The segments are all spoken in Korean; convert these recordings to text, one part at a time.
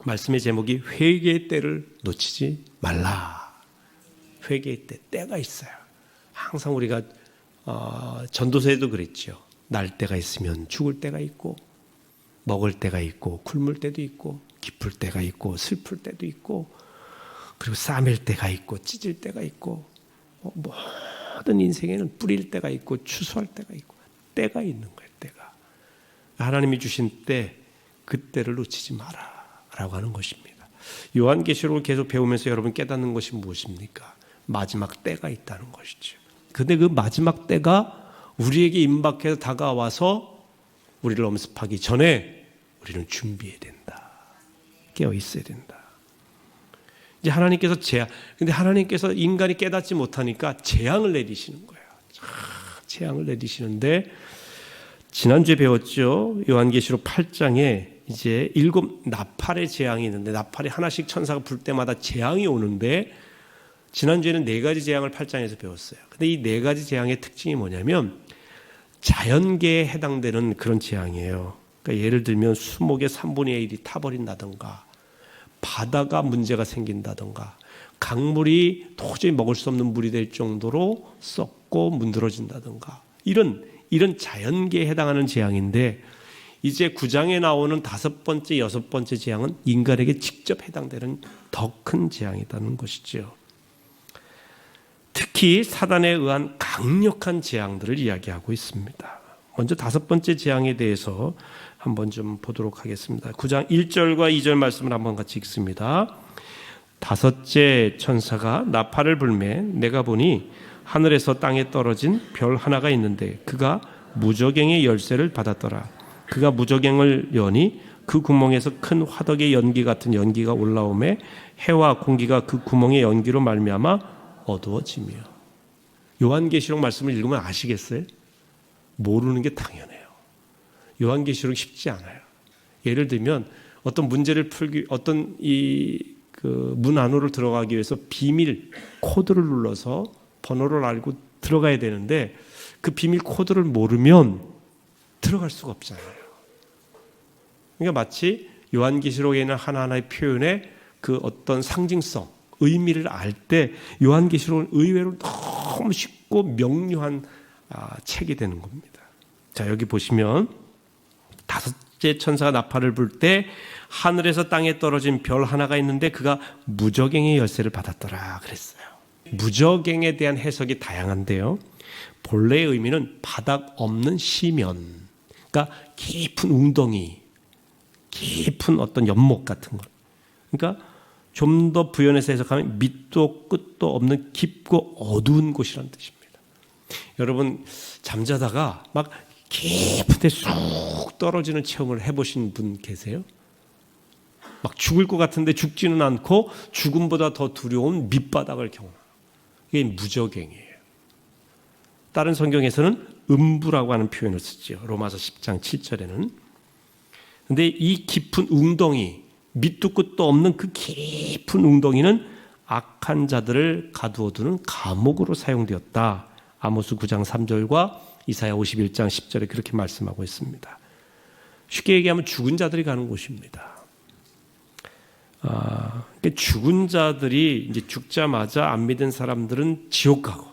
말씀의 제목이 회개의 때를 놓치지 말라. 회개의 때가 있어요. 항상 우리가 전도서에도 그랬죠. 날 때가 있으면 죽을 때가 있고, 먹을 때가 있고, 굶을 때도 있고, 기쁠 때가 있고, 슬플 때도 있고, 그리고 싸맬 때가 있고, 찢을 때가 있고, 모든 인생에는 뿌릴 때가 있고, 추수할 때가 있고, 때가 있는 거예요. 때가. 하나님이 주신 때, 그 때를 놓치지 마라 라고 하는 것입니다. 요한계시록을 계속 배우면서 여러분 깨닫는 것이 무엇입니까? 마지막 때가 있다는 것이죠. 그런데 그 마지막 때가 우리에게 임박해서 다가와서 우리를 엄습하기 전에 우리는 준비해야 된다. 깨어 있어야 된다. 이제 하나님께서 근데 하나님께서 인간이 깨닫지 못하니까 재앙을 내리시는 거예요. 재앙을 내리시는데, 지난주에 배웠죠. 요한계시록 8장에 이제 7 나팔의 재앙이 있는데, 나팔이 하나씩 천사가 불 때마다 재앙이 오는데, 지난주에는 4가지 재앙을 8장에서 배웠어요. 근데 이 4가지 재앙의 특징이 뭐냐면 자연계에 해당되는 그런 재앙이에요. 그러니까 예를 들면 수목의 3분의 1이 타버린다든가, 바다가 문제가 생긴다든가, 강물이 도저히 먹을 수 없는 물이 될 정도로 썩고 문드러진다든가, 이런 자연계에 해당하는 재앙인데, 이제 9장에 나오는 5번째, 6번째 재앙은 인간에게 직접 해당되는 더 큰 재앙이라는 것이죠. 특히 사단에 의한 강력한 재앙들을 이야기하고 있습니다. 먼저 5번째 재앙에 대해서 한번 좀 보도록 하겠습니다. 9장 1절과 2절 말씀을 한번 같이 읽습니다. 5째 천사가 나팔을 불매 내가 보니 하늘에서 땅에 떨어진 별 하나가 있는데 그가 무저갱의 열쇠를 받았더라. 그가 무저갱을 여니 그 구멍에서 큰 화덕의 연기 같은 연기가 올라오매 해와 공기가 그 구멍의 연기로 말미암아 어두워지며. 요한계시록 말씀을 읽으면 아시겠어요? 모르는 게 당연해요. 요한계시록 쉽지 않아요. 예를 들면 어떤 문제를 풀기, 어떤 문 안으로 들어가기 위해서 비밀 코드를 눌러서 번호를 알고 들어가야 되는데 그 비밀 코드를 모르면 들어갈 수가 없잖아요. 그러니까 마치 요한계시록에 있는 하나하나의 표현의 그 어떤 상징성, 의미를 알 때 요한계시록은 의외로 너무 쉽고 명료한 책이 되는 겁니다. 자, 여기 보시면 5째 천사가 나팔을 불 때 하늘에서 땅에 떨어진 별 하나가 있는데 그가 무저갱의 열쇠를 받았더라 그랬어요. 무저갱에 대한 해석이 다양한데요. 본래의 의미는 바닥 없는 시면, 그러니까 깊은 웅덩이, 깊은 어떤 연못 같은 것. 그러니까 좀 더 부연해서 해석하면 밑도 끝도 없는 깊고 어두운 곳이라는 뜻입니다. 여러분 잠자다가 막 깊은 데 쑥 떨어지는 체험을 해보신 분 계세요? 막 죽을 것 같은데 죽지는 않고 죽음보다 더 두려운 밑바닥을 경험해요. 이게 무저갱이에요. 다른 성경에서는 음부라고 하는 표현을 쓰죠. 로마서 10장 7절에는. 근데 이 깊은 웅덩이, 밑도 끝도 없는 그 깊은 웅덩이는 악한 자들을 가두어두는 감옥으로 사용되었다. 아모스 9장 3절과 이사야 51장 10절에 그렇게 말씀하고 있습니다. 쉽게 얘기하면 죽은 자들이 가는 곳입니다. 죽은 자들이 이제 죽자마자 안 믿은 사람들은 지옥 가고,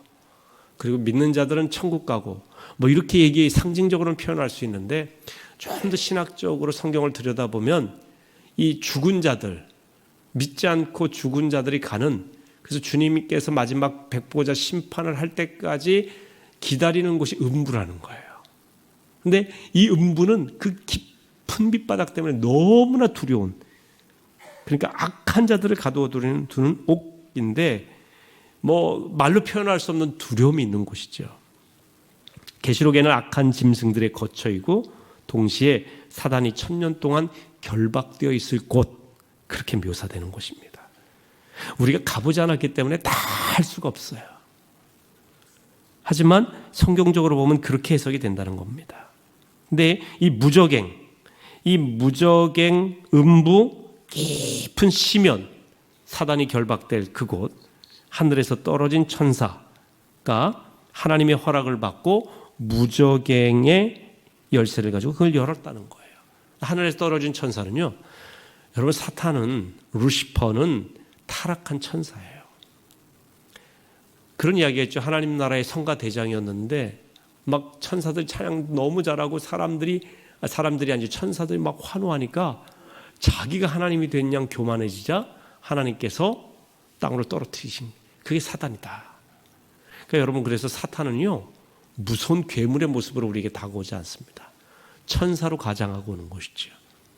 그리고 믿는 자들은 천국 가고, 뭐 이렇게 상징적으로는 표현할 수 있는데 좀 더 신학적으로 성경을 들여다보면 이 죽은 자들, 믿지 않고 죽은 자들이 가는, 그래서 주님께서 마지막 백보자 심판을 할 때까지 기다리는 곳이 음부라는 거예요. 그런데 이 음부는 그 깊은 밑바닥 때문에 너무나 두려운, 그러니까 악한 자들을 가두어두는 옥인데 뭐 말로 표현할 수 없는 두려움이 있는 곳이죠. 계시록에는 악한 짐승들의 거처이고 동시에 사단이 1000년 동안 결박되어 있을 곳, 그렇게 묘사되는 곳입니다. 우리가 가보지 않았기 때문에 다 할 수가 없어요. 하지만 성경적으로 보면 그렇게 해석이 된다는 겁니다. 근데 이 무저갱 음부, 깊은 시면, 사단이 결박될 그곳, 하늘에서 떨어진 천사가 하나님의 허락을 받고 무저갱의 열쇠를 가지고 그걸 열었다는 거예요. 하늘에서 떨어진 천사는요, 여러분, 사탄은, 루시퍼는 타락한 천사예요. 그런 이야기했죠. 하나님 나라의 성가 대장이었는데 막 천사들 찬양 너무 잘하고 사람들이 아니라 천사들이 막 환호하니까 자기가 하나님이 된 양 교만해지자 하나님께서 땅으로 떨어뜨리신, 그게 사탄이다. 그러니까 여러분, 그래서 사탄은요, 무서운 괴물의 모습으로 우리에게 다가오지 않습니다. 천사로 가장하고 오는 것이죠.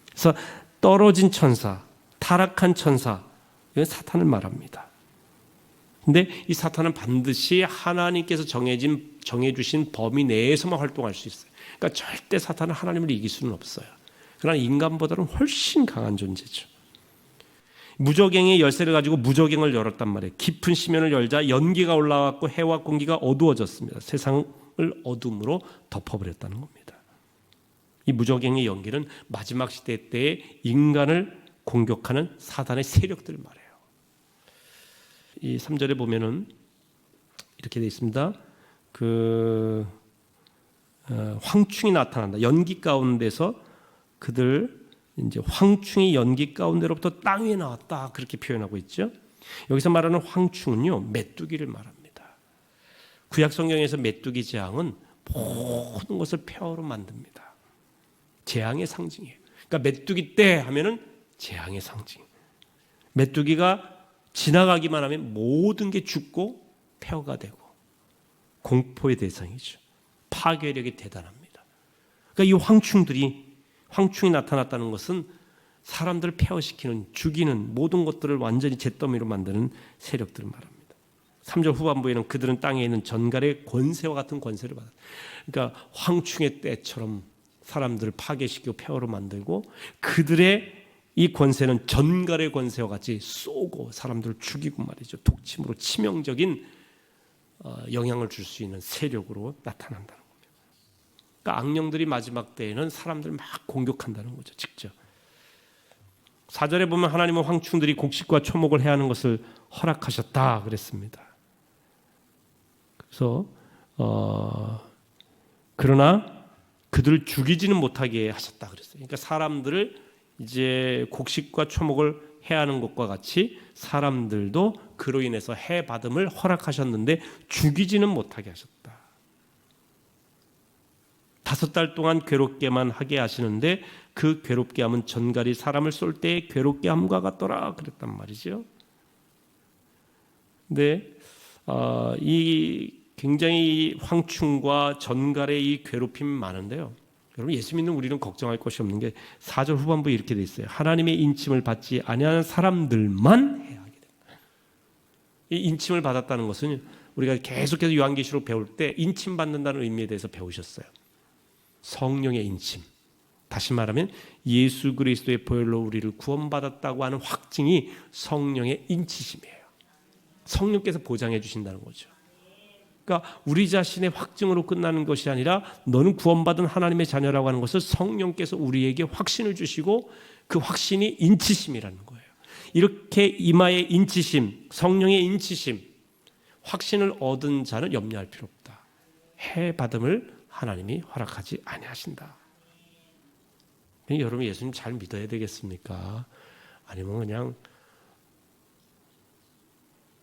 그래서 떨어진 천사, 타락한 천사, 이건 사탄을 말합니다. 근데 이 사탄은 반드시 하나님께서 정해주신 범위 내에서만 활동할 수 있어요. 그러니까 절대 사탄은 하나님을 이길 수는 없어요. 그러나 인간보다는 훨씬 강한 존재죠. 무저갱의 열쇠를 가지고 무저갱을 열었단 말이에요. 깊은 심연을 열자 연기가 올라왔고 해와 공기가 어두워졌습니다. 세상을 어둠으로 덮어버렸다는 겁니다. 이 무저갱의 연기는 마지막 시대 때의 인간을 공격하는 사단의 세력들을 말해요. 이 3절에 보면은 이렇게 되어 있습니다. 황충이 나타난다. 연기 가운데서 그들 이제 황충이 연기 가운데로부터 땅 위에 나왔다, 그렇게 표현하고 있죠. 여기서 말하는 황충은요, 메뚜기를 말합니다. 구약 성경에서 메뚜기 재앙은 모든 것을 폐허로 만듭니다. 재앙의 상징이에요. 그러니까 메뚜기 때 하면은 재앙의 상징. 메뚜기가 지나가기만 하면 모든 게 죽고 폐허가 되고 공포의 대상이죠. 파괴력이 대단합니다. 그러니까 이 황충이 나타났다는 것은 사람들을 폐허시키는, 죽이는 모든 것들을 완전히 잿더미로 만드는 세력들을 말합니다. 3절 후반부에는 그들은 땅에 있는 전갈의 권세와 같은 권세를 받았다. 그러니까 황충의 때처럼 사람들을 파괴시키고 폐허로 만들고, 그들의 이 권세는 전갈의 권세와 같이 쏘고 사람들을 죽이고 말이죠. 독침으로 치명적인 영향을 줄 수 있는 세력으로 나타난다는 겁니다. 그러니까 악령들이 마지막 때에는 사람들을 막 공격한다는 거죠. 직접. 4절에 보면 하나님은 황충들이 곡식과 초목을 해야 하는 것을 허락하셨다 그랬습니다. 그래서 그러나 그들을 죽이지는 못하게 하셨다 그랬어요. 그러니까 사람들을 이제 곡식과 초목을 해야 하는 것과 같이 사람들도 그로 인해서 해 받음을 허락하셨는데 죽이지는 못하게 하셨다. 5달 동안 괴롭게만 하게 하시는데 그 괴롭게 함은 전갈이 사람을 쏠 때 괴롭게 함과 같더라 그랬단 말이죠. 근데 이 굉장히 황충과 전갈의 이 괴롭힘이 많은데요. 여러분, 예수 믿는 우리는 걱정할 것이 없는 게 4절 후반부에 이렇게 돼 있어요. 하나님의 인침을 받지 아니하는 사람들만 해야 하게 된다. 이 인침을 받았다는 것은 우리가 계속해서 요한계시록 배울 때 인침 받는다는 의미에 대해서 배우셨어요. 성령의 인침. 다시 말하면 예수 그리스도의 보혈로 우리를 구원받았다고 하는 확증이 성령의 인치심이에요. 성령께서 보장해 주신다는 거죠. 그러니까 우리 자신의 확증으로 끝나는 것이 아니라 너는 구원받은 하나님의 자녀라고 하는 것을 성령께서 우리에게 확신을 주시고 그 확신이 인치심이라는 거예요. 이렇게 이마의 인치심, 성령의 인치심, 확신을 얻은 자는 염려할 필요 없다. 해 받음을 하나님이 허락하지 아니하신다. 여러분, 예수님 잘 믿어야 되겠습니까? 아니면 그냥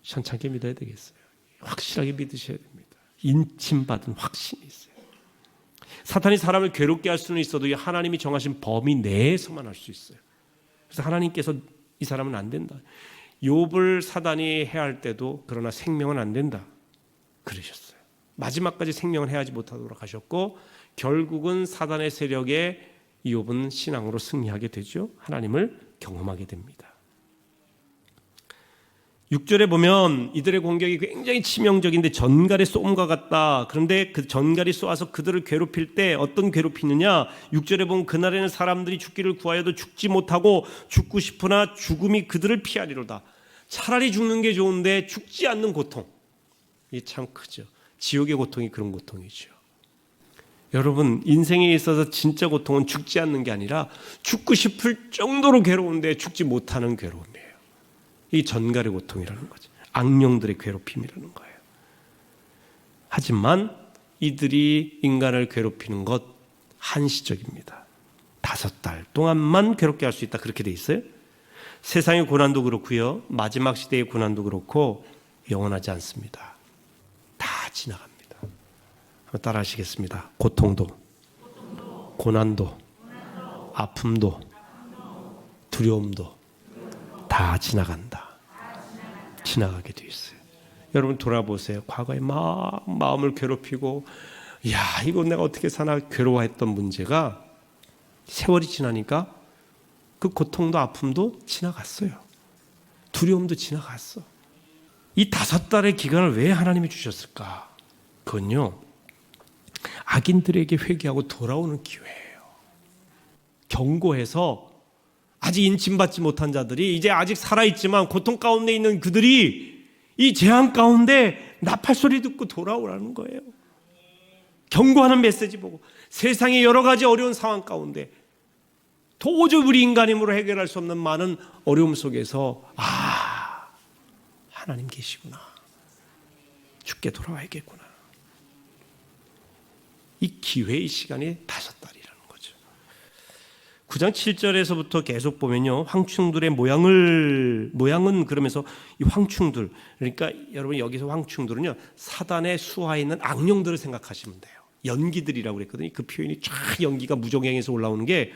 현찮게 믿어야 되겠어요? 확실하게 믿으셔야 됩니다. 인침받은 확신이 있어요. 사탄이 사람을 괴롭게 할 수는 있어도 하나님이 정하신 범위 내에서만 할 수 있어요. 그래서 하나님께서 이 사람은 안 된다. 욥을 사단이 해할 때도 그러나 생명은 안 된다 그러셨어요. 마지막까지 생명을 해하지 못하도록 하셨고, 결국은 사단의 세력에 욥은 신앙으로 승리하게 되죠. 하나님을 경험하게 됩니다. 6절에 보면 이들의 공격이 굉장히 치명적인데 전갈의 쏘음과 같다. 그런데 그 전갈이 쏘아서 그들을 괴롭힐 때 어떤 괴롭히느냐? 6절에 보면 그날에는 사람들이 죽기를 구하여도 죽지 못하고 죽고 싶으나 죽음이 그들을 피하리로다. 차라리 죽는 게 좋은데 죽지 않는 고통. 이게 참 크죠. 지옥의 고통이 그런 고통이죠. 여러분, 인생에 있어서 진짜 고통은 죽지 않는 게 아니라 죽고 싶을 정도로 괴로운데 죽지 못하는 괴로움이에요. 이 전갈의 고통이라는 거죠. 악령들의 괴롭힘이라는 거예요. 하지만 이들이 인간을 괴롭히는 것 한시적입니다. 5달 동안만 괴롭게 할 수 있다, 그렇게 돼 있어요. 세상의 고난도 그렇고요. 마지막 시대의 고난도 그렇고 영원하지 않습니다. 다 지나갑니다. 한번 따라 하시겠습니다. 고통도, 고난도, 아픔도, 두려움도 다 지나간다. 지나가게 돼 있어요. 여러분 돌아보세요. 과거에 막 마음을 괴롭히고 야 이거 내가 어떻게 사나 괴로워했던 문제가 세월이 지나니까 그 고통도 아픔도 지나갔어요. 두려움도 지나갔어. 이 5달의 기간을 왜 하나님이 주셨을까? 그건요, 악인들에게 회개하고 돌아오는 기회예요. 경고해서 아직 인침받지 못한 자들이, 이제 아직 살아있지만 고통 가운데 있는 그들이 이 재앙 가운데 나팔소리 듣고 돌아오라는 거예요. 경고하는 메시지 보고 세상의 여러 가지 어려운 상황 가운데 도저히 우리 인간 힘으로 해결할 수 없는 많은 어려움 속에서 하나님 계시구나. 죽게 돌아와야겠구나. 이 기회의 시간이 5달이라는 거죠. 9장 7절에서부터 계속 보면요, 황충들의 모양은 그러면서 이 황충들, 그러니까 여러분 여기서 황충들은요 사단의 수하에 있는 악령들을 생각하시면 돼요. 연기들이라고 그랬거든요. 그 표현이 쫙 연기가 무정행에서 올라오는 게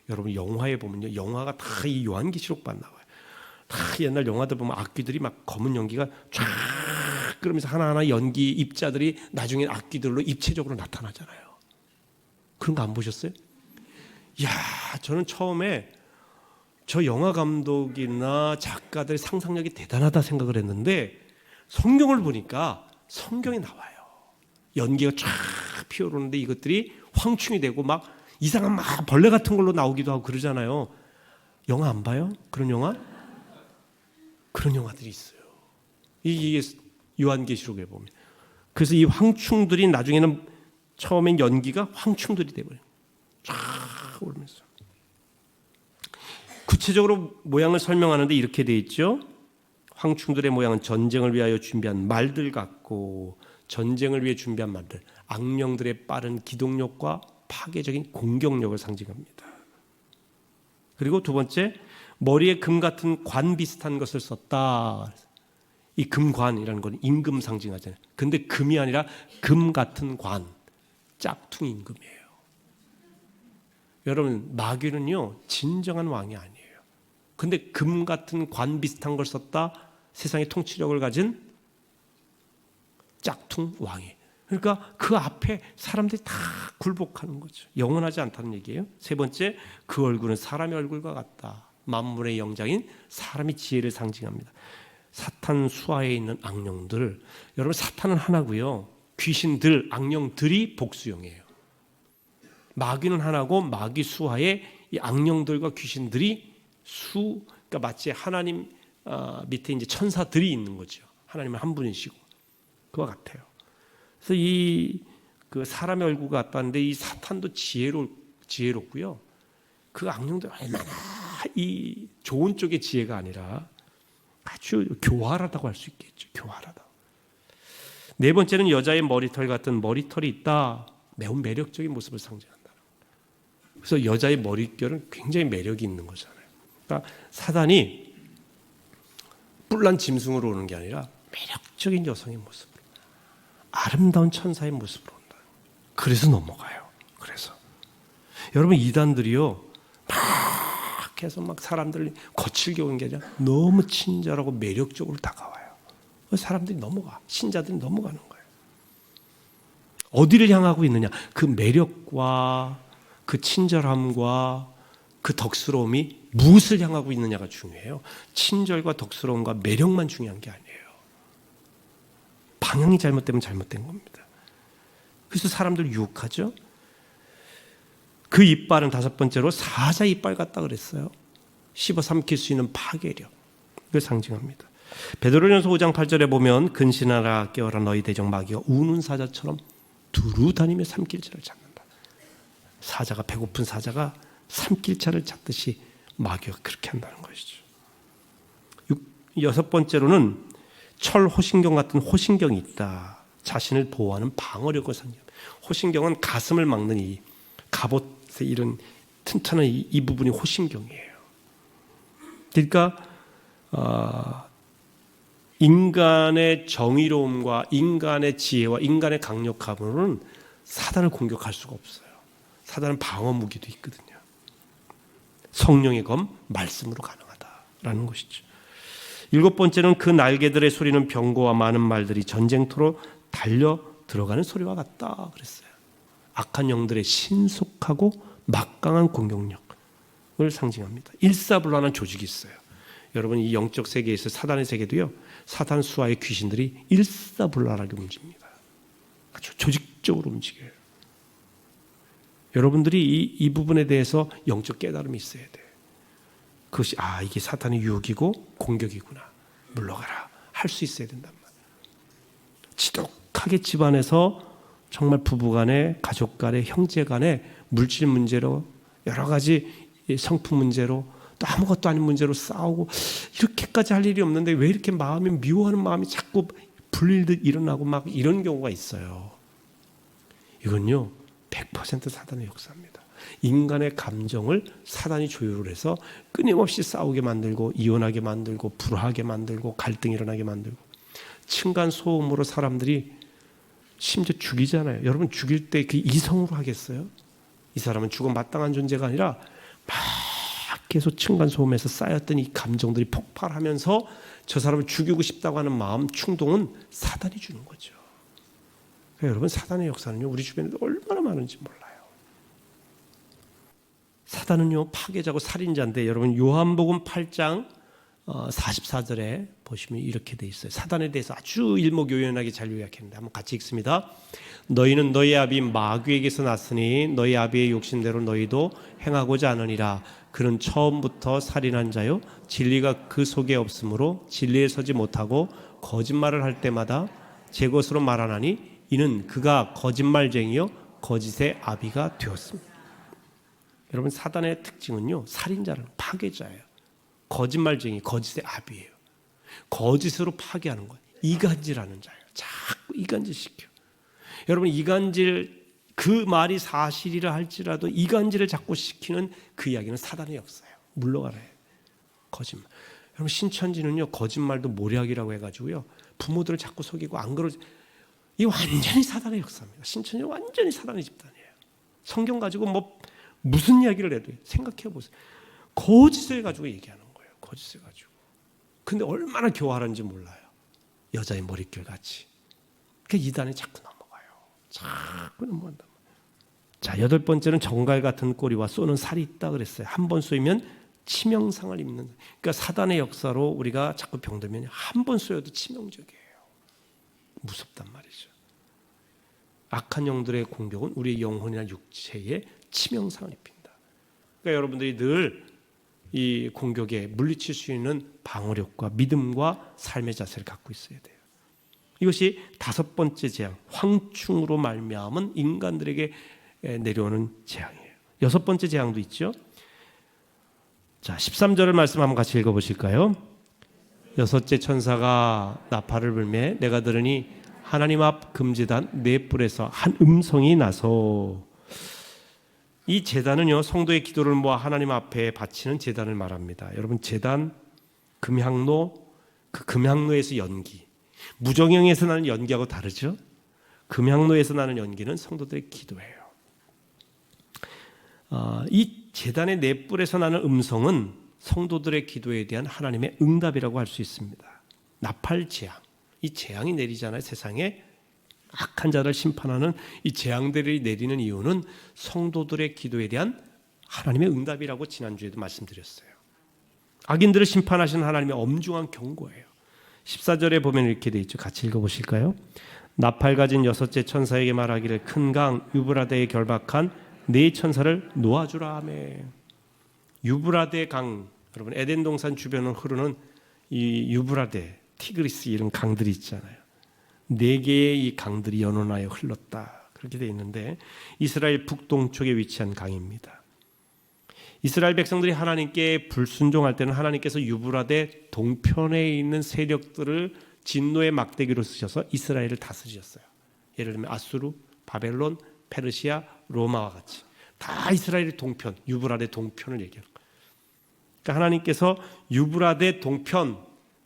여러분 영화에 보면요, 영화가 다 이 요한계시록만 나와요. 다 옛날 영화들 보면 악귀들이 막 검은 연기가 쫙 그러면서 하나하나 연기 입자들이 나중에 악귀들로 입체적으로 나타나잖아요. 그런 거 안 보셨어요? 이야, 저는 처음에 저 영화 감독이나 작가들의 상상력이 대단하다 생각을 했는데 성경을 보니까 성경에 나와요. 연기가 쫙 피어오르는데 이것들이 황충이 되고 막 이상한 막 벌레 같은 걸로 나오기도 하고 그러잖아요. 영화 안 봐요? 그런 영화? 그런 영화들이 있어요. 이게 요한계시록에 보면. 그래서 이 황충들이 나중에는 처음엔 연기가 황충들이 돼버려요. 쫙 오르면서. 구체적으로 모양을 설명하는데 이렇게 돼 있죠. 황충들의 모양은 전쟁을 위하여 준비한 말들 같고, 전쟁을 위해 준비한 말들, 악령들의 빠른 기동력과 파괴적인 공격력을 상징합니다. 그리고 두 번째, 머리에 금 같은 관 비슷한 것을 썼다. 이 금관이라는 건 임금 상징하잖아요. 근데 금이 아니라 금 같은 관, 짝퉁 임금이에요. 여러분, 마귀는요 진정한 왕이 아니에요. 근데 금 같은 관 비슷한 걸 썼다. 세상의 통치력을 가진 짝퉁 왕이. 그러니까 그 앞에 사람들이 다 굴복하는 거죠. 영원하지 않다는 얘기예요. 세 번째, 그 얼굴은 사람의 얼굴과 같다. 만물의 영장인 사람의 지혜를 상징합니다. 사탄 수하에 있는 악령들, 여러분 사탄은 하나고요, 귀신들, 악령들이 복수형이에요. 마귀는 하나고 마귀 수하에 이 악령들과 귀신들이 그러니까 마치 하나님 밑에 이제 천사들이 있는 거죠. 하나님은 한 분이시고 그와 같아요. 그래서 그 사람의 얼굴과 같다는데 이 사탄도 지혜롭고요. 그 악령들 얼마나 이 좋은 쪽의 지혜가 아니라 아주 교활하다고 할 수 있겠죠. 교활하다. 네 번째는 여자의 머리털 같은 머리털이 있다. 매우 매력적인 모습을 상징한다. 그래서 여자의 머릿결은 굉장히 매력이 있는 거잖아요. 그러니까 사단이 뿔난 짐승으로 오는 게 아니라 매력적인 여성의 모습으로, 아름다운 천사의 모습으로 온다. 그래서 넘어가요. 그래서 여러분, 이단들이요 막 해서 막 사람들이 거칠게 오는 게 아니라 너무 친절하고 매력적으로 다가와요. 사람들이 넘어가, 신자들이 넘어가는 거예요. 어디를 향하고 있느냐? 그 매력과 그 친절함과 그 덕스러움이 무엇을 향하고 있느냐가 중요해요. 친절과 덕스러움과 매력만 중요한 게 아니에요. 방향이 잘못되면 잘못된 겁니다. 그래서 사람들 유혹하죠. 그 이빨은 다섯 번째로 사자 이빨 같다 그랬어요. 씹어 삼킬 수 있는 파괴력, 그걸 상징합니다. 베드로전서 5장 8절에 보면 근신하라 깨어라 너희 대적 마귀가 우는 사자처럼 두루 다니며 삼킬 자를 찾는다. 사자가, 배고픈 사자가 삼킬 자를 찾듯이 마귀가 그렇게 한다는 것이죠. 여섯 번째로는 철 호신경 같은 호신경이 있다. 자신을 보호하는 방어력을 상징합니다. 호신경은 가슴을 막는 이 갑옷의 이런 튼튼한 이 부분이 호신경이에요. 그러니까 인간의 정의로움과 인간의 지혜와 인간의 강력함으로는 사단을 공격할 수가 없어요. 사단은 방어 무기도 있거든요. 성령의 검, 말씀으로 가능하다라는 것이죠. 7번째는 그 날개들의 소리는 병거와 많은 말들이 전쟁터로 달려 들어가는 소리와 같다 그랬어요. 악한 영들의 신속하고 막강한 공격력을 상징합니다. 일사불란한 조직이 있어요. 여러분, 이 영적 세계에서 사단의 세계도요, 사단 수하의 귀신들이 일사불란하게 움직입니다. 아주 조직적으로 움직여요. 여러분들이 이 부분에 대해서 영적 깨달음이 있어야 돼요. 그것이 이게 사탄의 유혹이고 공격이구나, 물러가라 할 수 있어야 된단 말이에요. 지독하게 집안에서 정말 부부간에, 가족간에, 형제간에 물질 문제로, 여러 가지 성품 문제로, 또 아무것도 아닌 문제로 싸우고, 이렇게까지 할 일이 없는데 왜 이렇게 마음이 미워하는 마음이 자꾸 불일듯 일어나고 막 이런 경우가 있어요. 이건요 100% 사단의 역사입니다. 인간의 감정을 사단이 조율을 해서 끊임없이 싸우게 만들고, 이혼하게 만들고, 불화하게 만들고, 갈등이 일어나게 만들고, 층간 소음으로 사람들이 심지어 죽이잖아요. 여러분, 죽일 때 그 이성으로 하겠어요? 이 사람은 죽어 마땅한 존재가 아니라 막 계속 층간 소음에서 쌓였던 이 감정들이 폭발하면서 저 사람을 죽이고 싶다고 하는 마음, 충동은 사단이 주는 거죠. 그러니까 여러분, 사단의 역사는요, 우리 주변에도 얼마나 많은지 몰라요. 사단은요, 파괴자고 살인자인데, 여러분 요한복음 8장 44절에 보시면 이렇게 돼 있어요. 사단에 대해서 아주 일목요연하게 잘 요약했는데 한번 같이 읽습니다. 너희는 너희 아비 마귀에게서 났으니 너희 아비의 욕심대로 너희도 행하고자 하느니라. 그는 처음부터 살인한 자요, 진리가 그 속에 없으므로 진리에 서지 못하고 거짓말을 할 때마다 제 것으로 말하나니 이는 그가 거짓말쟁이요 거짓의 아비가 되었습니다. 여러분, 사단의 특징은요, 살인자는 파괴자예요. 거짓말쟁이, 거짓의 아비예요. 거짓으로 파괴하는 거예요. 이간질하는 자예요. 자꾸 이간질시켜. 여러분, 이간질, 그 말이 사실이라 할지라도 이간질을 자꾸 시키는 그 이야기는 사단의 역사예요. 물러가라 해요. 거짓말. 여러분, 신천지는요, 거짓말도 모략이라고 해가지고요, 부모들을 자꾸 속이고 안 그러. 이 완전히 사단의 역사입니다. 신천지는 완전히 사단의 집단이에요. 성경 가지고 무슨 이야기를 해도 생각해 보세요. 거짓을 가지고 얘기하는 거예요. 거짓을 가지고. 근데 얼마나 교활한지 몰라요. 여자의 머릿결 같이. 그러니까 이단에 자꾸 넘어가요. 자꾸 넘어간단 말이에요. 자, 8번째는 정갈 같은 꼬리와 쏘는 살이 있다 그랬어요. 한 번 쏘이면 치명상을 입는. 그러니까 사단의 역사로 우리가 자꾸 병들면 한 번 쏘여도 치명적이에요. 무섭단 말이죠. 악한 영들의 공격은 우리의 영혼이나 육체에 치명상을 입힌다. 그러니까 여러분들이 늘 이 공격에 물리칠 수 있는 방어력과 믿음과 삶의 자세를 갖고 있어야 돼요. 이것이 5번째 재앙, 황충으로 말미암은 인간들에게 내려오는 재앙이에요. 6번째 재앙도 있죠. 자, 13절을 말씀 한번 같이 읽어보실까요? 6째 천사가 나팔을 불매 내가 들으니 하나님 앞 금제단 네 뿔에서 한 음성이 나서. 이 제단은요, 성도의 기도를 모아 하나님 앞에 바치는 제단을 말합니다. 여러분, 제단, 금향로, 그 금향로에서 연기, 무정형에서 나는 연기하고 다르죠. 금향로에서 나는 연기는 성도들의 기도예요. 이 제단의 네 뿔에서 나는 음성은 성도들의 기도에 대한 하나님의 응답이라고 할 수 있습니다. 나팔 재앙, 이 재앙이 내리잖아요. 세상에 악한 자를 심판하는 이 재앙들이 내리는 이유는 성도들의 기도에 대한 하나님의 응답이라고 지난주에도 말씀드렸어요. 악인들을 심판하시는 하나님의 엄중한 경고예요. 14절에 보면 이렇게 돼 있죠. 같이 읽어보실까요? 나팔 가진 6째 천사에게 말하기를 큰 강 유브라데에 결박한 네 천사를 놓아주라 하며. 유브라데 강, 여러분 에덴 동산 주변을 흐르는 이 유브라데, 티그리스 이런 강들이 있잖아요. 4개의 이 강들이 연원하여 흘렀다. 그렇게 되어 있는데 이스라엘 북동쪽에 위치한 강입니다. 이스라엘 백성들이 하나님께 불순종할 때는 하나님께서 유브라데 동편에 있는 세력들을 진노의 막대기로 쓰셔서 이스라엘을 다스리셨어요. 예를 들면 아수르, 바벨론, 페르시아, 로마와 같이 다 이스라엘의 동편, 유브라데 동편을 얘기하는 거예요. 그러니까 하나님께서 유브라데 동편,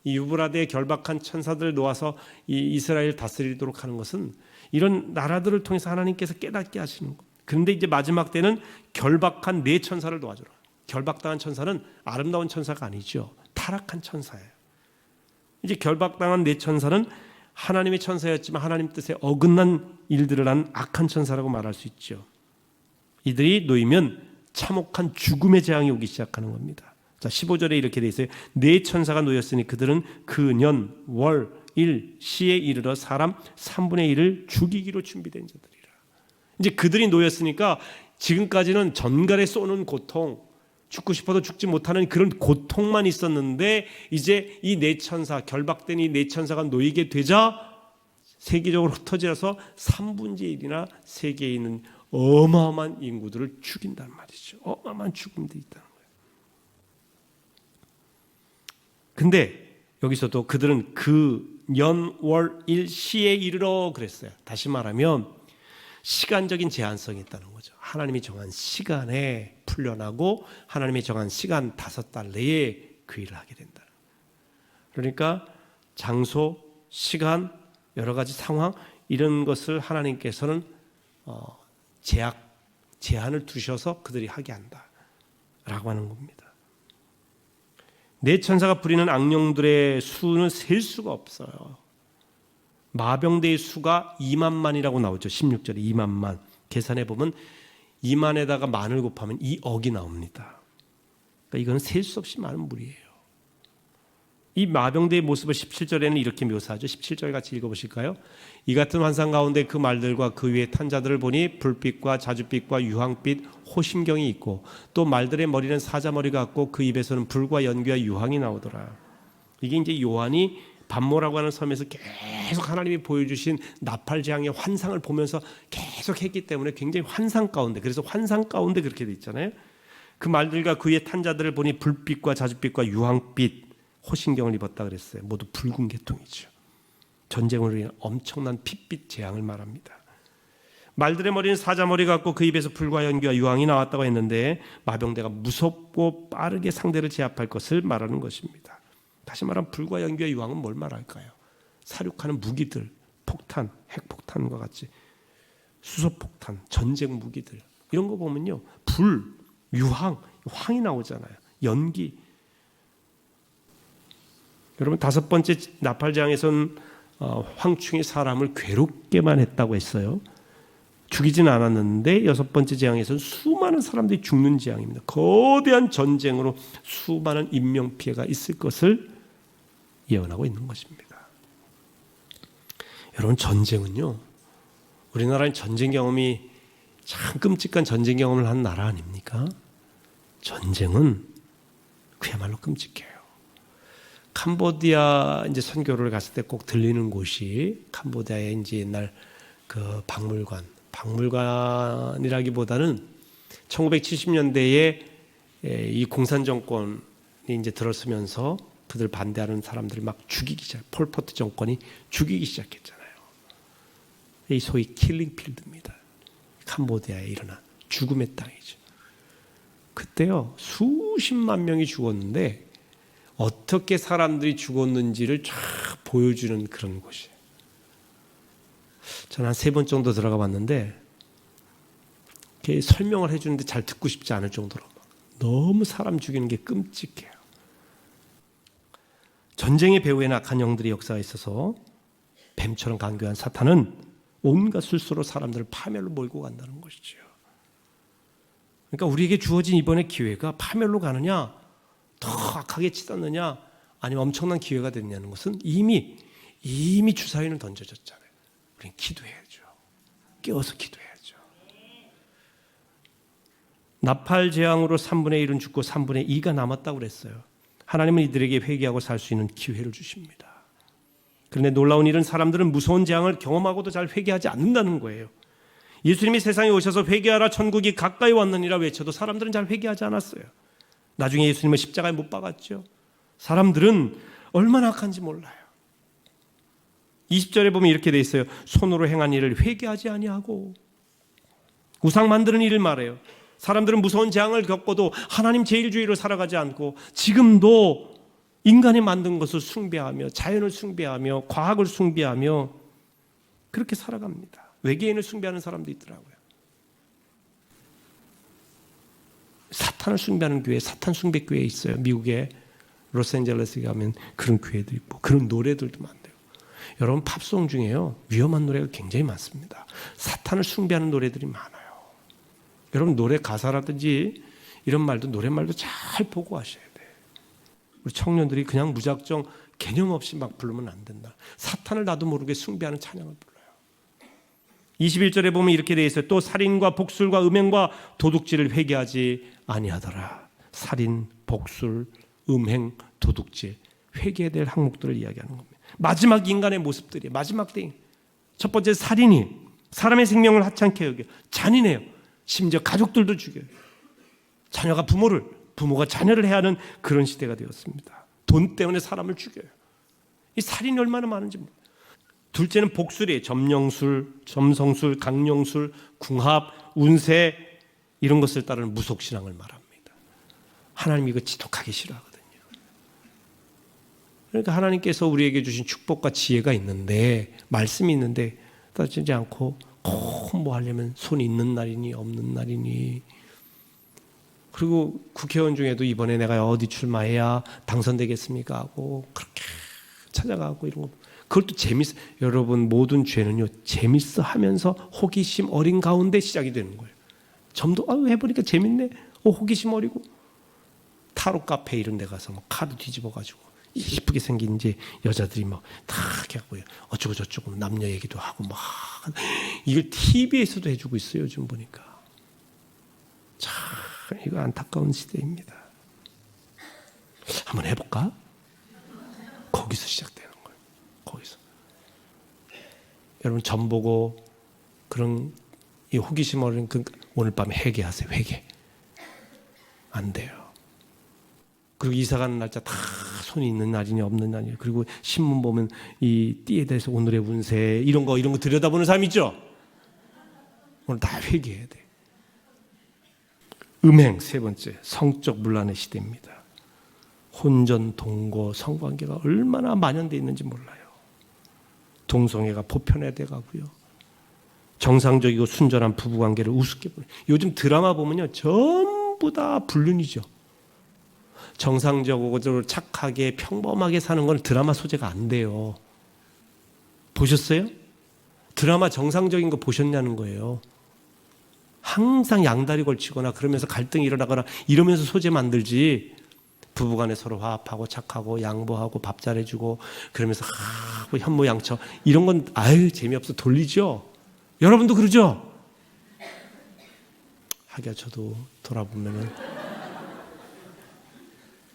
이 유브라데의 결박한 천사들을 놓아서 이 이스라엘 다스리도록 하는 것은 이런 나라들을 통해서 하나님께서 깨닫게 하시는 것. 그런데 이제 마지막 때는 결박한 네 천사를 도와주라. 결박당한 천사는 아름다운 천사가 아니죠. 타락한 천사예요. 이제 결박당한 네 천사는 하나님의 천사였지만 하나님 뜻에 어긋난 일들을 한 악한 천사라고 말할 수 있죠. 이들이 놓이면 참혹한 죽음의 재앙이 오기 시작하는 겁니다. 자, 15절에 이렇게 돼 있어요. 네 천사가 놓였으니 그들은 그 년, 월, 일, 시에 이르러 사람 3분의 1을 죽이기로 준비된 자들이라. 이제 그들이 놓였으니까 지금까지는 전갈에 쏘는 고통, 죽고 싶어도 죽지 못하는 그런 고통만 있었는데 이제 이 네 천사, 결박된 이 네 천사가 놓이게 되자 세계적으로 흩어져서 3분의 1이나 세계에 있는 어마어마한 인구들을 죽인단 말이죠. 어마어마한 죽음들이 있다는 거예요. 근데 여기서도 그들은 그 년, 월, 일, 시에 이르러 그랬어요. 다시 말하면 시간적인 제한성이 있다는 거죠. 하나님이 정한 시간에 풀려나고 하나님이 정한 시간 5달 내에 그 일을 하게 된다. 그러니까 장소, 시간, 여러 가지 상황 이런 것을 하나님께서는 제한을 두셔서 그들이 하게 한다라고 하는 겁니다. 네 천사가 부리는 악령들의 수는 셀 수가 없어요. 마병대의 수가 2만만이라고 나오죠. 16절에 2만만. 계산해 보면 2만에다가 만을 곱하면 2억이 나옵니다. 그러니까 이거는 셀 수 없이 많은 무리예요. 이 마병대의 모습을 17절에는 이렇게 묘사하죠. 17절 같이 읽어보실까요? 이 같은 환상 가운데 그 말들과 그 위에 탄 자들을 보니 불빛과 자줏빛과 유황빛 호심경이 있고 또 말들의 머리는 사자머리 같고 그 입에서는 불과 연기와 유황이 나오더라. 이게 이제 요한이 반모라고 하는 섬에서 계속 하나님이 보여주신 나팔재앙의 환상을 보면서 계속 했기 때문에 굉장히 환상 가운데, 그래서 환상 가운데 그렇게 돼 있잖아요. 그 말들과 그 위에 탄 자들을 보니 불빛과 자줏빛과 유황빛 호신경을 입었다 그랬어요. 모두 붉은 계통이죠. 전쟁으로 인한 엄청난 핏빛 재앙을 말합니다. 말들의 머리는 사자머리 같고 그 입에서 불과 연기와 유황이 나왔다고 했는데 마병대가 무섭고 빠르게 상대를 제압할 것을 말하는 것입니다. 다시 말하면 불과 연기와 유황은 뭘 말할까요? 사륙하는 무기들, 폭탄, 핵폭탄과 같이 수소폭탄, 전쟁 무기들 이런 거 보면요. 불, 유황, 황이 나오잖아요. 연기. 여러분 5번째 나팔재앙에서는 황충이 사람을 괴롭게만 했다고 했어요. 죽이진 않았는데 6번째 재앙에서는 수많은 사람들이 죽는 재앙입니다. 거대한 전쟁으로 수많은 인명피해가 있을 것을 예언하고 있는 것입니다. 여러분 전쟁은요. 우리나라는 전쟁 경험이 참 끔찍한 전쟁 경험을 한 나라 아닙니까? 전쟁은 그야말로 끔찍해요. 캄보디아 이제 선교를 갔을 때 꼭 들리는 곳이 캄보디아의 이제 옛날 그 박물관이라기보다는 1970년대에 이 공산 정권이 이제 들어서면서 그들 반대하는 사람들을 막 죽이기 시작, 폴포트 정권이 죽이기 시작했잖아요. 이 소위 킬링필드입니다. 캄보디아에 일어난 죽음의 땅이죠. 그때요 수십만 명이 죽었는데 어떻게 사람들이 죽었는지를 쫙 보여주는 그런 곳이에요. 저는 한 3번 정도 들어가 봤는데 설명을 해주는데 잘 듣고 싶지 않을 정도로 너무 사람 죽이는 게 끔찍해요. 전쟁의 배후에는 악한 영들의 역사가 있어서 뱀처럼 강교한 사탄은 온갖 술수로 사람들을 파멸로 몰고 간다는 것이죠. 그러니까 우리에게 주어진 이번의 기회가 파멸로 가느냐 더 악하게 치닫느냐 아니면 엄청난 기회가 됐냐는 것은 이미 주사위는 던져졌잖아요. 우리는 기도해야죠. 깨워서 기도해야죠. 나팔 재앙으로 3분의 1은 죽고 3분의 2가 남았다고 그랬어요. 하나님은 이들에게 회개하고 살 수 있는 기회를 주십니다. 그런데 놀라운 일은 사람들은 무서운 재앙을 경험하고도 잘 회개하지 않는다는 거예요. 예수님이 세상에 오셔서 회개하라 천국이 가까이 왔느니라 외쳐도 사람들은 잘 회개하지 않았어요. 나중에 예수님은 십자가에 못 박았죠. 사람들은 얼마나 악한지 몰라요. 20절에 보면 이렇게 돼 있어요. 손으로 행한 일을 회개하지 아니하고 우상 만드는 일을 말해요. 사람들은 무서운 재앙을 겪어도 하나님 제일주의로 살아가지 않고 지금도 인간이 만든 것을 숭배하며 자연을 숭배하며 과학을 숭배하며 그렇게 살아갑니다. 외계인을 숭배하는 사람도 있더라고요. 사탄을 숭배하는 교회, 사탄 숭배 교회 있어요. 미국에 로스앤젤레스에 가면 그런 교회도 있고 그런 노래들도 많대요. 여러분 팝송 중에요 위험한 노래가 굉장히 많습니다. 사탄을 숭배하는 노래들이 많아요. 여러분 노래 가사라든지 이런 말도 노랫말도 잘 보고 하셔야 돼요. 우리 청년들이 그냥 무작정 개념 없이 막 부르면 안 된다. 사탄을 나도 모르게 숭배하는 찬양을 불러요. 21절에 보면 이렇게 되어 있어요. 또 살인과 복술과 음행과 도둑질을 회개하지 아니하더라. 살인, 복술, 음행, 도둑질 회개해야 될 항목들을 이야기하는 겁니다. 마지막 인간의 모습들이 마지막 때 첫 번째 살인이 사람의 생명을 하찮게 여겨 잔인해요. 심지어 가족들도 죽여요. 자녀가 부모를, 부모가 자녀를 해야 하는 그런 시대가 되었습니다. 돈 때문에 사람을 죽여요. 이 살인이 얼마나 많은지 몰라요. 둘째는 복술이에요. 점령술, 점성술, 강령술, 궁합, 운세 이런 것을 따르는 무속신앙을 말합니다. 하나님 이거 지독하게 싫어하거든요. 그러니까 하나님께서 우리에게 주신 축복과 지혜가 있는데 말씀이 있는데 따지지 않고 꼭 뭐 하려면 손이 있는 날이니 없는 날이니 그리고 국회의원 중에도 이번에 내가 어디 출마해야 당선되겠습니까 하고 그렇게 찾아가고 이런 거 그걸 또 여러분 모든 죄는요 재밌어 하면서 호기심 어린 가운데 시작이 되는 거예요. 점도 해보니까 재밌네. 호기심 어리고 타로 카페 이런 데 가서 막 카드 뒤집어 가지고 이쁘게 생긴 이제 여자들이 막 다 하고 어쩌고 저쩌고 남녀 얘기도 하고 막 이걸 TV에서도 해주고 있어요. 요즘 보니까 참 이거 안타까운 시대입니다. 한번 해볼까? 거기서 시작되는 거예요. 거기서 여러분 점 보고 그런 이 호기심 어린 오늘 밤에 회개하세요. 회개 안 돼요. 그리고 이사 가는 날짜 다 손이 있는 날이냐 없는 날이냐 그리고 신문 보면 이 띠에 대해서 오늘의 운세 이런 거 들여다보는 사람 있죠? 오늘 다 회개해야 돼. 음행 세 번째 성적 문란의 시대입니다. 혼전, 동거, 성관계가 얼마나 만연되어 있는지 몰라요. 동성애가 보편화돼 가고요. 정상적이고 순전한 부부관계를 우습게 보는 요즘 드라마 보면요 전부 다 불륜이죠. 정상적으로 착하게 평범하게 사는 건 드라마 소재가 안 돼요. 보셨어요? 드라마 정상적인 거 보셨냐는 거예요. 항상 양다리 걸치거나 그러면서 갈등이 일어나거나 이러면서 소재 만들지 부부간에 서로 화합하고 착하고 양보하고 밥 잘해주고 그러면서 현모양처 이런 건 재미없어 돌리죠. 여러분도 그러죠? 하기야 저도 돌아보면은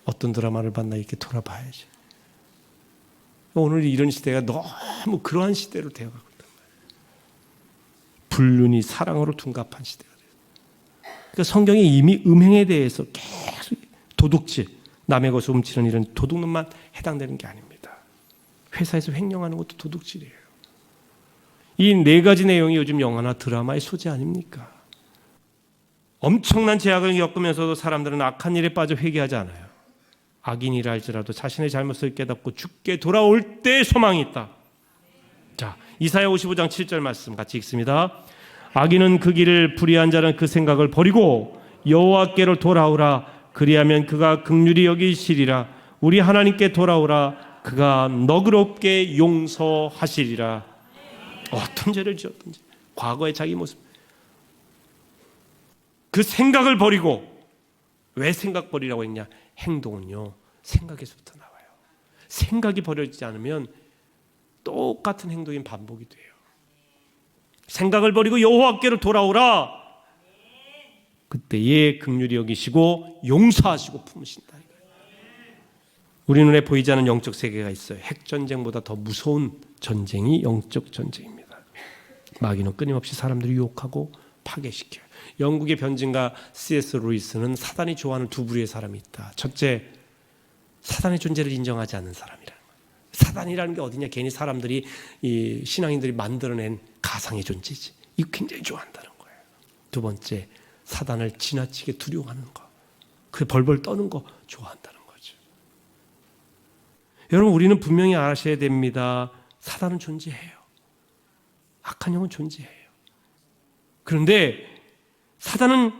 어떤 드라마를 봤나 이렇게 돌아봐야죠. 오늘 이런 시대가 너무 그러한 시대로 되어가고 있단 말이에요. 불륜이 사랑으로 둔갑한 시대가 돼요. 그러니까 성경이 이미 음행에 대해서 계속 도둑질, 남의 것을 훔치는 이런 도둑놈만 해당되는 게 아닙니다. 회사에서 횡령하는 것도 도둑질이에요. 이 네 가지 내용이 요즘 영화나 드라마의 소재 아닙니까? 엄청난 제약을 겪으면서도 사람들은 악한 일에 빠져 회개하지 않아요. 악인이라 할지라도 자신의 잘못을 깨닫고 죽게 돌아올 때 소망이 있다. 자, 이사야 55장 7절 말씀 같이 읽습니다. 악인은 그 길을 불의한 자는 그 생각을 버리고 여호와께로 돌아오라. 그리하면 그가 긍휼히 여기시리라. 우리 하나님께 돌아오라. 그가 너그럽게 용서하시리라. 어떤 죄를 지었든지 과거의 자기 모습 그 생각을 버리고 왜 생각 버리라고 했냐? 행동은요 생각에서부터 나와요. 생각이 버려지지 않으면 똑같은 행동이 반복이 돼요. 생각을 버리고 여호와께로 돌아오라. 그때에 긍휼히 여기시고 용서하시고 품으신다. 우리 눈에 보이지 않는 영적 세계가 있어요. 핵전쟁보다 더 무서운 전쟁이 영적 전쟁입니다. 마귀는 끊임없이 사람들을 유혹하고 파괴시켜요. 영국의 변증가 C.S. 루이스는 사단이 좋아하는 두 부류의 사람이 있다. 첫째, 사단의 존재를 인정하지 않는 사람이라는 거예요. 사단이라는 게 어디냐? 괜히 사람들이 이 신앙인들이 만들어낸 가상의 존재지. 이거 굉장히 좋아한다는 거예요. 두 번째, 사단을 지나치게 두려워하는 거, 그 벌벌 떠는 거 좋아한다는 거죠. 여러분, 우리는 분명히 아셔야 됩니다. 사단은 존재해요. 악한 영은 존재해요. 그런데 사단은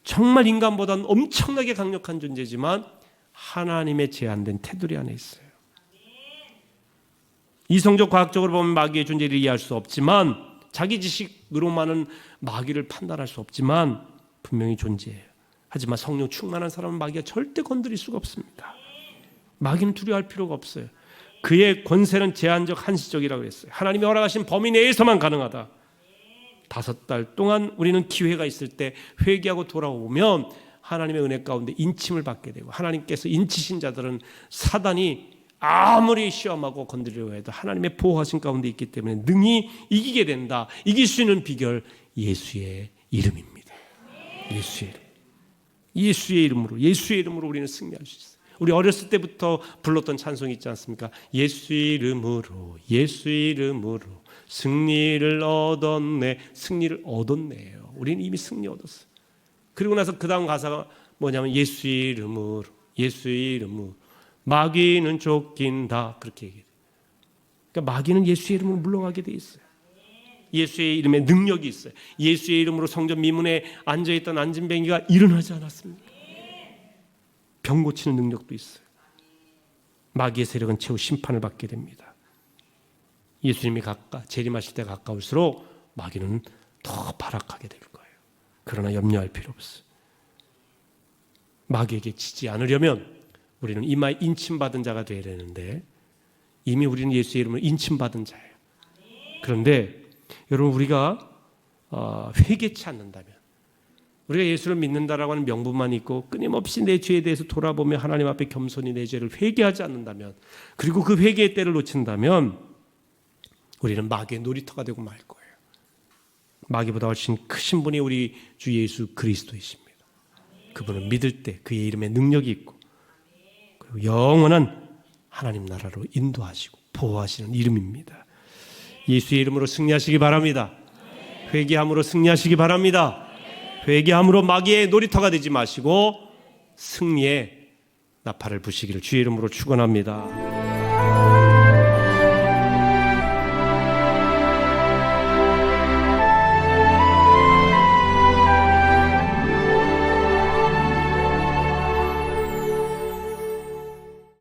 정말 인간보다는 엄청나게 강력한 존재지만 하나님의 제한된 테두리 안에 있어요. 이성적 과학적으로 보면 마귀의 존재를 이해할 수 없지만, 자기 지식으로만은 마귀를 판단할 수 없지만 분명히 존재해요. 하지만 성령 충만한 사람은 마귀가 절대 건드릴 수가 없습니다. 마귀는 두려워할 필요가 없어요. 그의 권세는 제한적, 한시적이라고 했어요. 하나님이 허락하신 범위 내에서만 가능하다. 5달 동안 우리는 기회가 있을 때 회개하고 돌아오면 하나님의 은혜 가운데 인침을 받게 되고, 하나님께서 인치신 자들은 사단이 아무리 시험하고 건드리려고 해도 하나님의 보호하신 가운데 있기 때문에 능히 이기게 된다. 이길 수 있는 비결, 예수의 이름입니다. 예수의 이름. 예수의 이름으로 우리는 승리할 수 있어요. 우리 어렸을 때부터 불렀던 찬송이 있지 않습니까? 예수의 이름으로 승리를 얻었네. 승리를 얻었네요. 우리는 이미 승리 얻었어요. 그리고 나서 그 다음 가사가 뭐냐면 예수의 이름으로 마귀는 쫓긴다, 그렇게 얘기해요. 그러니까 마귀는 예수의 이름으로 물러가게 돼 있어요. 예수의 이름에 능력이 있어요. 예수의 이름으로 성전 미문에 앉아있던 안진뱅이가 일어나지 않았습니까? 병 고치는 능력도 있어요. 마귀의 세력은 최후 심판을 받게 됩니다. 예수님이 재림하실 때 가까울수록 마귀는 더 발악하게 될 거예요. 그러나 염려할 필요 없어요. 마귀에게 지지 않으려면 우리는 이마에 인침받은 자가 되어야 되는데, 이미 우리는 예수의 이름으로 인침받은 자예요. 그런데 여러분, 우리가 회개치 않는다면, 우리가 예수를 믿는다라고 하는 명분만 있고 끊임없이 내 죄에 대해서 돌아보며 하나님 앞에 겸손히 내 죄를 회개하지 않는다면, 그리고 그 회개의 때를 놓친다면 우리는 마귀의 놀이터가 되고 말 거예요. 마귀보다 훨씬 크신 분이 우리 주 예수 그리스도이십니다. 그분을 믿을 때 그의 이름에 능력이 있고, 그리고 영원한 하나님 나라로 인도하시고 보호하시는 이름입니다. 예수의 이름으로 승리하시기 바랍니다. 회개함으로 승리하시기 바랍니다. 회개함으로 마귀의 놀이터가 되지 마시고 승리의 나팔을 부시기를 주의 이름으로 축원합니다.